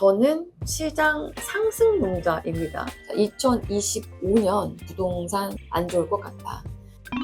저는 시장 상승론자입니다. 2025년 부동산 안 좋을 것 같다.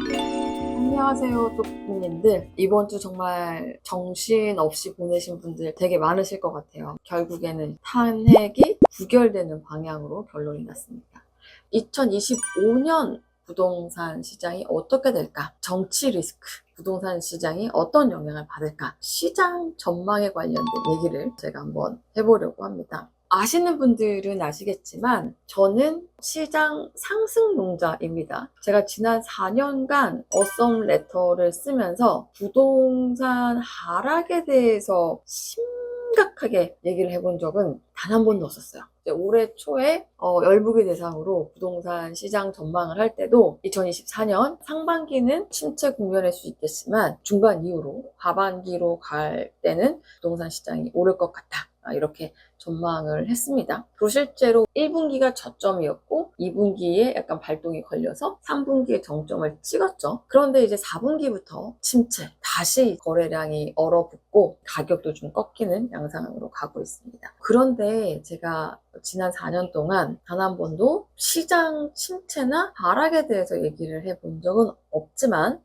안녕하세요, 쪽국민들. 이번 주 정말 정신없이 보내신 분들 되게 많으실 것 같아요. 결국에는 탄핵이 부결되는 방향으로 결론이 났습니다. 2025년 부동산 시장이 어떻게 될까? 정치 리스크, 부동산 시장이 어떤 영향을 받을까? 시장 전망에 관련된 얘기를 제가 한번 해보려고 합니다. 아시는 분들은 아시겠지만 저는 시장 상승론자입니다. 제가 지난 4년간 어썸 레터를 쓰면서 부동산 하락에 대해서 심각하게 얘기를 해본 적은 단 한 번도 없었어요. 올해 초에 열북이 대상으로 부동산 시장 전망을 할 때도 2024년 상반기는 침체 국면일 수 있겠지만 중반 이후로 하반기로 갈 때는 부동산 시장이 오를 것 같다. 이렇게 전망을 했습니다. 그리고 실제로 1분기가 저점이었고 2분기에 약간 발동이 걸려서 3분기에 정점을 찍었죠. 그런데 이제 4분기부터 침체, 다시 거래량이 얼어붙고 가격도 좀 꺾이는 양상으로 가고 있습니다. 그런데 제가 지난 4년 동안 단 한 번도 시장 침체나 하락에 대해서 얘기를 해본 적은 없지만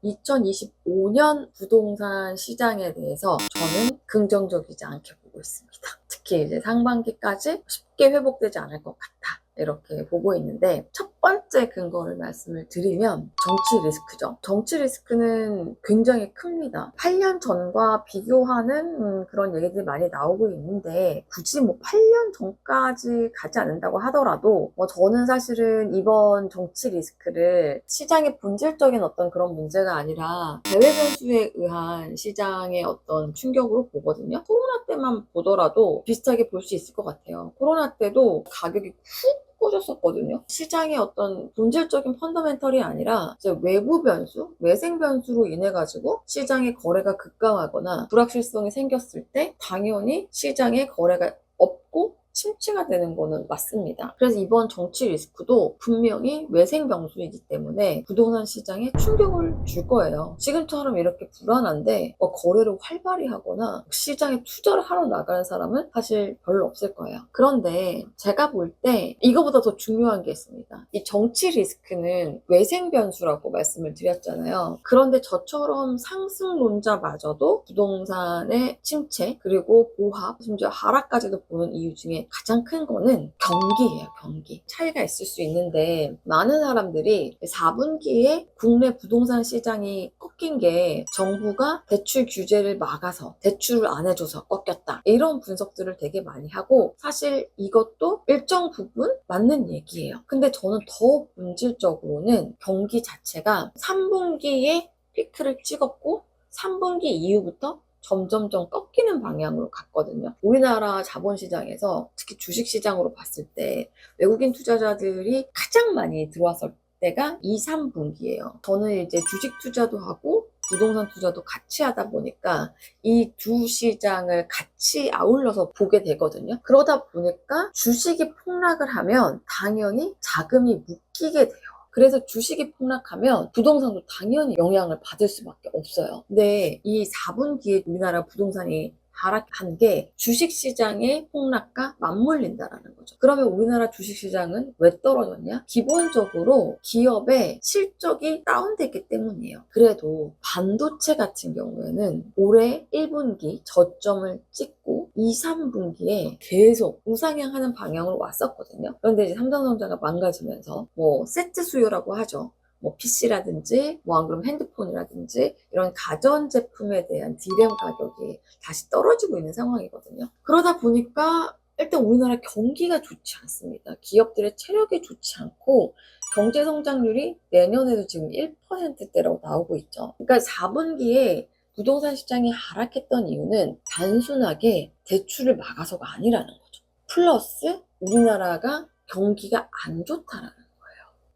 2025년 부동산 시장에 대해서 저는 긍정적이지 않게 보고 있습니다. 특히 이제 상반기까지 쉽게 회복되지 않을 것 같다. 이렇게 보고 있는데 첫 번째 근거를 말씀을 드리면 정치 리스크죠. 정치 리스크는 굉장히 큽니다. 8년 전과 비교하는 그런 얘기들이 많이 나오고 있는데 굳이 8년 전까지 가지 않는다고 하더라도 저는 사실은 이번 정치 리스크를 시장의 본질적인 어떤 그런 문제가 아니라 대외 변수에 의한 시장의 어떤 충격으로 보거든요. 코로나 때만 보더라도 비슷하게 볼 수 있을 것 같아요. 코로나 때도 가격이 훅 꺼졌었거든요. 시장의 어떤 본질적인 펀더멘털이 아니라 이제 외부 변수, 외생 변수로 인해 가지고 시장의 거래가 급감하거나 불확실성이 생겼을 때 당연히 시장의 거래가 없고 침체가 되는 거는 맞습니다. 그래서 이번 정치 리스크도 분명히 외생 변수이기 때문에 부동산 시장에 충격을 줄 거예요. 지금처럼 이렇게 불안한데 거래를 활발히 하거나 시장에 투자를 하러 나가는 사람은 사실 별로 없을 거예요. 그런데 제가 볼 때 이거보다 더 중요한 게 있습니다. 이 정치 리스크는 외생 변수라고 말씀을 드렸잖아요. 그런데 저처럼 상승론자마저도 부동산의 침체 그리고 보합 심지어 하락까지도 보는 이유 중에 가장 큰 거는 경기예요. 경기. 차이가 있을 수 있는데 많은 사람들이 4분기에 국내 부동산 시장이 꺾인 게 정부가 대출 규제를 막아서 대출을 안 해줘서 꺾였다. 이런 분석들을 되게 많이 하고 사실 이것도 일정 부분 맞는 얘기예요. 근데 저는 더 본질적으로는 경기 자체가 3분기에 피크를 찍었고 3분기 이후부터 점점점 꺾이는 방향으로 갔거든요. 우리나라 자본시장에서 특히 주식시장으로 봤을 때 외국인 투자자들이 가장 많이 들어왔을 때가 2, 3분기예요. 저는 이제 주식 투자도 하고 부동산 투자도 같이 하다 보니까 이 두 시장을 같이 아울러서 보게 되거든요. 그러다 보니까 주식이 폭락을 하면 당연히 자금이 묶이게 돼요. 그래서 주식이 폭락하면 부동산도 당연히 영향을 받을 수밖에 없어요. 근데 이 4분기에 우리나라 부동산이 하락한 게 주식시장의 폭락과 맞물린다라는 거죠. 그러면 우리나라 주식시장은 왜 떨어졌냐? 기본적으로 기업의 실적이 다운됐기 때문이에요. 그래도 반도체 같은 경우에는 올해 1분기 저점을 찍고 2, 3분기에 계속 우상향하는 방향으로 왔었거든요. 그런데 이제 삼성전자가 망가지면서 세트 수요라고 하죠. PC라든지 안 그러면 핸드폰이라든지 이런 가전제품에 대한 디램 가격이 다시 떨어지고 있는 상황이거든요. 그러다 보니까 일단 우리나라 경기가 좋지 않습니다. 기업들의 체력이 좋지 않고 경제 성장률이 내년에도 지금 1%대라고 나오고 있죠. 그러니까 4분기에 부동산 시장이 하락했던 이유는 단순하게 대출을 막아서가 아니라는 거죠. 플러스 우리나라가 경기가 안 좋다라는 거예요.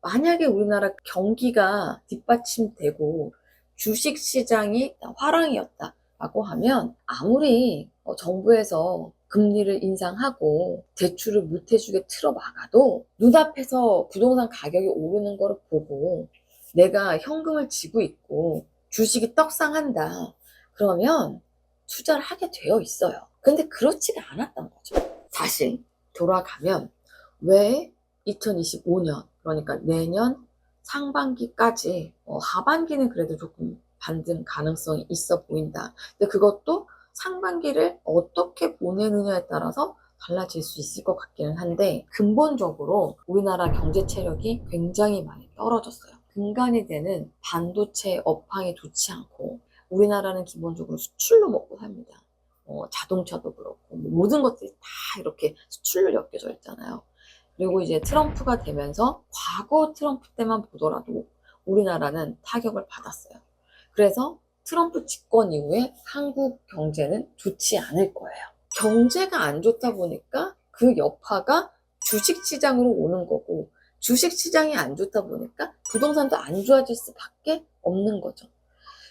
만약에 우리나라 경기가 뒷받침되고 주식시장이 화랑이었다라고 하면 아무리 정부에서 금리를 인상하고 대출을 못해주게 틀어막아도 눈앞에서 부동산 가격이 오르는 거를 보고 내가 현금을 쥐고 있고 주식이 떡상한다. 그러면 투자를 하게 되어 있어요. 근데 그렇지가 않았던 거죠. 다시 돌아가면 왜 2025년, 그러니까 내년 상반기까지 하반기는 그래도 조금 반등 가능성이 있어 보인다. 근데 그것도 상반기를 어떻게 보내느냐에 따라서 달라질 수 있을 것 같기는 한데, 근본적으로 우리나라 경제 체력이 굉장히 많이 떨어졌어요. 근간이 되는 반도체 업황이 좋지 않고, 우리나라는 기본적으로 수출로 먹고 삽니다. 자동차도 그렇고 모든 것들이 다 이렇게 수출로 엮여져 있잖아요. 그리고 이제 트럼프가 되면서 과거 트럼프 때만 보더라도 우리나라는 타격을 받았어요. 그래서 트럼프 집권 이후에 한국 경제는 좋지 않을 거예요. 경제가 안 좋다 보니까 그 여파가 주식시장으로 오는 거고, 주식시장이 안 좋다 보니까 부동산도 안 좋아질 수밖에 없는 거죠.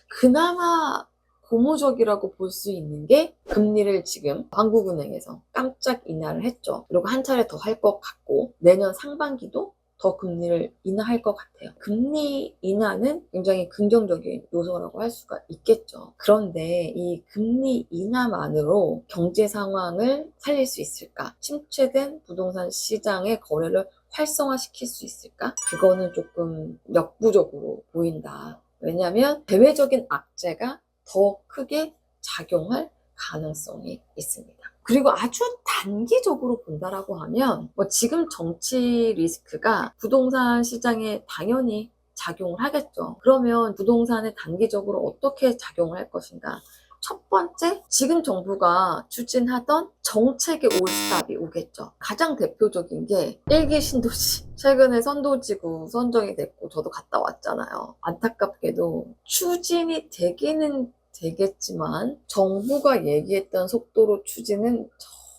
그나마 고무적이라고 볼 수 있는 게 금리를 지금 한국은행에서 깜짝 인하를 했죠. 그리고 한 차례 더 할 것 같고, 내년 상반기도 더 금리를 인하할 것 같아요. 금리 인하는 굉장히 긍정적인 요소라고 할 수가 있겠죠. 그런데 이 금리 인하만으로 경제 상황을 살릴 수 있을까? 침체된 부동산 시장의 거래를 활성화시킬 수 있을까? 그거는 조금 역부족으로 보인다. 왜냐하면 대외적인 악재가 더 크게 작용할 가능성이 있습니다. 그리고 아주 단기적으로 본다라고 하면 지금 정치 리스크가 부동산 시장에 당연히 작용을 하겠죠. 그러면 부동산에 단기적으로 어떻게 작용을 할 것인가? 첫 번째, 지금 정부가 추진하던 정책의 올스탑이 오겠죠. 가장 대표적인 게 일기 신도시. 최근에 선도지구 선정이 됐고 저도 갔다 왔잖아요. 안타깝게도 추진이 되기는 되겠지만 정부가 얘기했던 속도로 추진은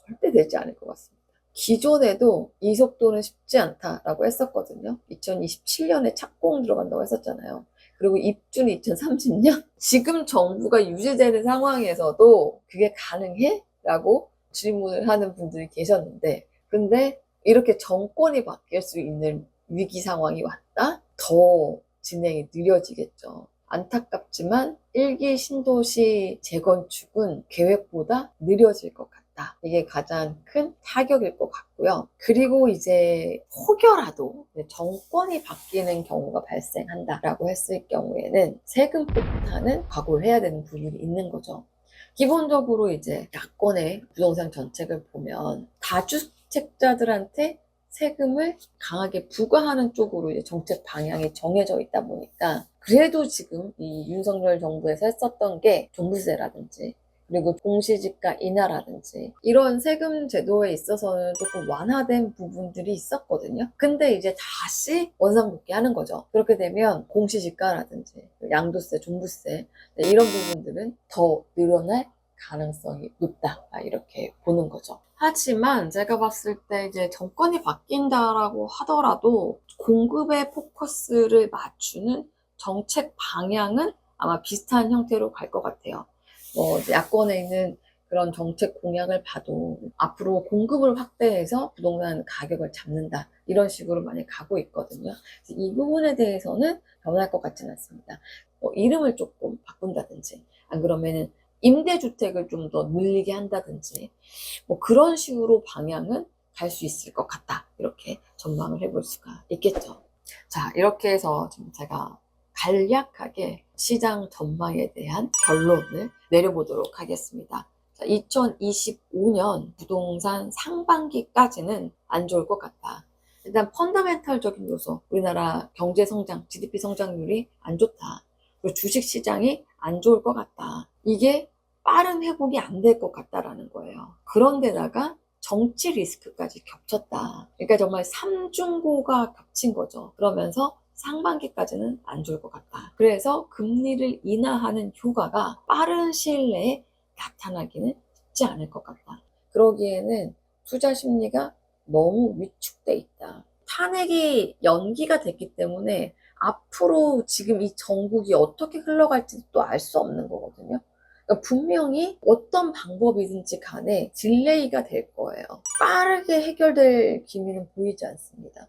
절대 되지 않을 것 같습니다. 기존에도 이 속도는 쉽지 않다라고 했었거든요. 2027년에 착공 들어간다고 했었잖아요. 그리고 입주는 2030년? 지금 정부가 유지되는 상황에서도 그게 가능해? 라고 질문을 하는 분들이 계셨는데, 근데 이렇게 정권이 바뀔 수 있는 위기 상황이 왔다? 더 진행이 느려지겠죠. 안타깝지만 1기 신도시 재건축은 계획보다 느려질 것 같아요. 이게 가장 큰 타격일 것 같고요. 그리고 이제 혹여라도 정권이 바뀌는 경우가 발생한다라고 했을 경우에는 세금 폭탄은 각오를 해야 되는 부분이 있는 거죠. 기본적으로 이제 야권의 부동산 정책을 보면 다주택자들한테 세금을 강하게 부과하는 쪽으로 이제 정책 방향이 정해져 있다 보니까, 그래도 지금 이 윤석열 정부에서 했었던 게 종부세라든지 그리고 공시지가 인하라든지 이런 세금 제도에 있어서는 조금 완화된 부분들이 있었거든요. 근데 이제 다시 원상복귀하는 거죠. 그렇게 되면 공시지가라든지 양도세, 종부세 이런 부분들은 더 늘어날 가능성이 높다, 이렇게 보는 거죠. 하지만 제가 봤을 때 이제 정권이 바뀐다라고 하더라도 공급에 포커스를 맞추는 정책 방향은 아마 비슷한 형태로 갈 것 같아요. 야권에 있는 그런 정책 공약을 봐도 앞으로 공급을 확대해서 부동산 가격을 잡는다, 이런 식으로 많이 가고 있거든요. 이 부분에 대해서는 변할 것 같지는 않습니다. 이름을 조금 바꾼다든지, 안 그러면은 임대주택을 좀 더 늘리게 한다든지, 그런 식으로 방향은 갈 수 있을 것 같다, 이렇게 전망을 해볼 수가 있겠죠. 자, 이렇게 해서 지금 제가 간략하게 시장 전망에 대한 결론을 내려보도록 하겠습니다. 2025년 부동산 상반기까지는 안 좋을 것 같다. 일단 펀더멘탈적인 요소, 우리나라 경제 성장, GDP 성장률이 안 좋다. 그리고 주식 시장이 안 좋을 것 같다. 이게 빠른 회복이 안 될 것 같다라는 거예요. 그런데다가 정치 리스크까지 겹쳤다. 그러니까 정말 삼중고가 겹친 거죠. 그러면서 상반기까지는 안 좋을 것 같다. 그래서 금리를 인하하는 효과가 빠른 시일 내에 나타나기는 쉽지 않을 것 같다. 그러기에는 투자 심리가 너무 위축돼 있다. 탄핵이 연기가 됐기 때문에 앞으로 지금 이 정국이 어떻게 흘러갈지 또 알 수 없는 거거든요. 그러니까 분명히 어떤 방법이든지 간에 딜레이가 될 거예요. 빠르게 해결될 기미는 보이지 않습니다.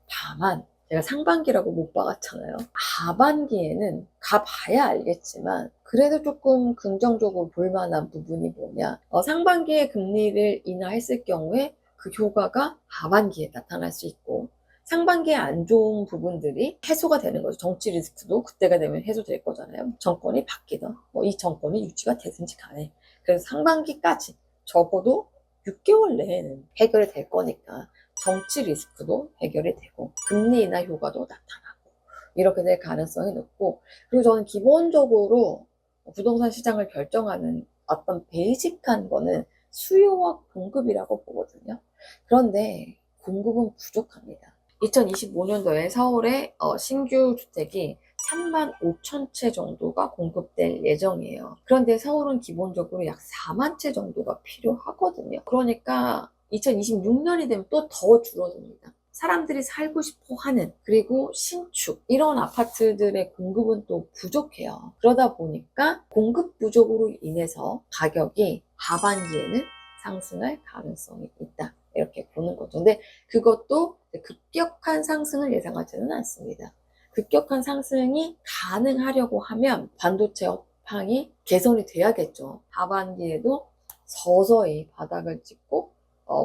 다만 제가 상반기라고 못 박았잖아요. 하반기에는 가봐야 알겠지만 그래도 조금 긍정적으로 볼 만한 부분이 뭐냐. 상반기에 금리를 인하했을 경우에 그 효과가 하반기에 나타날 수 있고 상반기에 안 좋은 부분들이 해소가 되는 거죠. 정치 리스크도 그때가 되면 해소될 거잖아요. 정권이 바뀌든 이 정권이 유지가 되든지 간에. 그래서 상반기까지 적어도 6개월 내에는 해결이 될 거니까 정치 리스크도 해결이 되고 금리 인하 효과도 나타나고 이렇게 될 가능성이 높고, 그리고 저는 기본적으로 부동산 시장을 결정하는 어떤 베이직한 거는 수요와 공급이라고 보거든요. 그런데 공급은 부족합니다. 2025년도에 서울의 신규 주택이 3만 5천 채 정도가 공급될 예정이에요. 그런데 서울은 기본적으로 약 4만 채 정도가 필요하거든요. 그러니까 2026년이 되면 또 더 줄어듭니다. 사람들이 살고 싶어 하는, 그리고 신축, 이런 아파트들의 공급은 또 부족해요. 그러다 보니까 공급 부족으로 인해서 가격이 하반기에는 상승할 가능성이 있다, 이렇게 보는 거죠. 근데 그것도 급격한 상승을 예상하지는 않습니다. 급격한 상승이 가능하려고 하면 반도체 업황이 개선이 돼야겠죠. 하반기에도 서서히 바닥을 찍고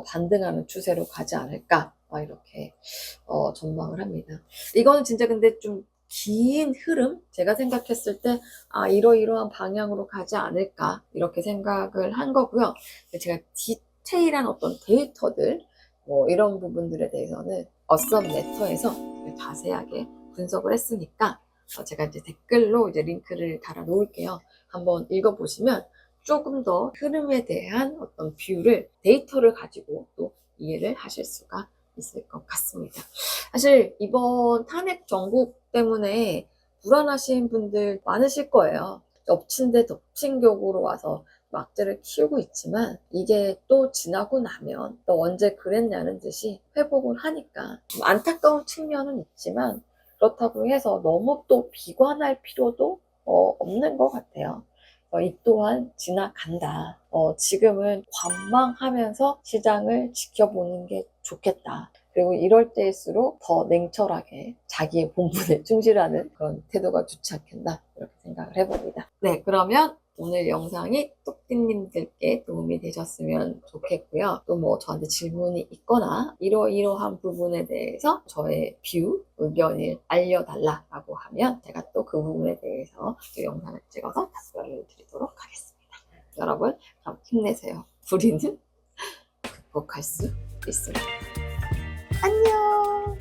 반등하는 추세로 가지 않을까, 이렇게 전망을 합니다. 이거는 진짜 근데 좀 긴 흐름, 제가 생각했을 때 이러이러한 방향으로 가지 않을까, 이렇게 생각을 한 거고요. 제가 디테일한 어떤 데이터들 이런 부분들에 대해서는 어썸 레터에서 자세하게 분석을 했으니까 제가 이제 댓글로 이제 링크를 달아 놓을게요. 한번 읽어보시면 조금 더 흐름에 대한 어떤 뷰를, 데이터를 가지고 또 이해를 하실 수가 있을 것 같습니다. 사실 이번 탄핵 정국 때문에 불안하신 분들 많으실 거예요. 엎친 데 덮친 격으로 와서 악재를 키우고 있지만 이게 또 지나고 나면 또 언제 그랬냐는 듯이 회복을 하니까 좀 안타까운 측면은 있지만, 그렇다고 해서 너무 또 비관할 필요도 없는 것 같아요. 이 또한 지나간다. 지금은 관망하면서 시장을 지켜보는 게 좋겠다. 그리고 이럴 때일수록 더 냉철하게 자기의 본분에 충실하는 그런 태도가 좋지 않겠나, 이렇게 생각을 해봅니다. 네, 그러면 오늘 영상이 똑띠님들께 도움이 되셨으면 좋겠고요. 또 뭐 저한테 질문이 있거나 이러이러한 부분에 대해서 저의 뷰, 의견을 알려달라고 하면 제가 또 그 부분에 대해서 또 영상을 찍어서 답변을 드리도록 하겠습니다. 여러분, 그럼 힘내세요. 우리는 극복할 수 있습니다. 안녕!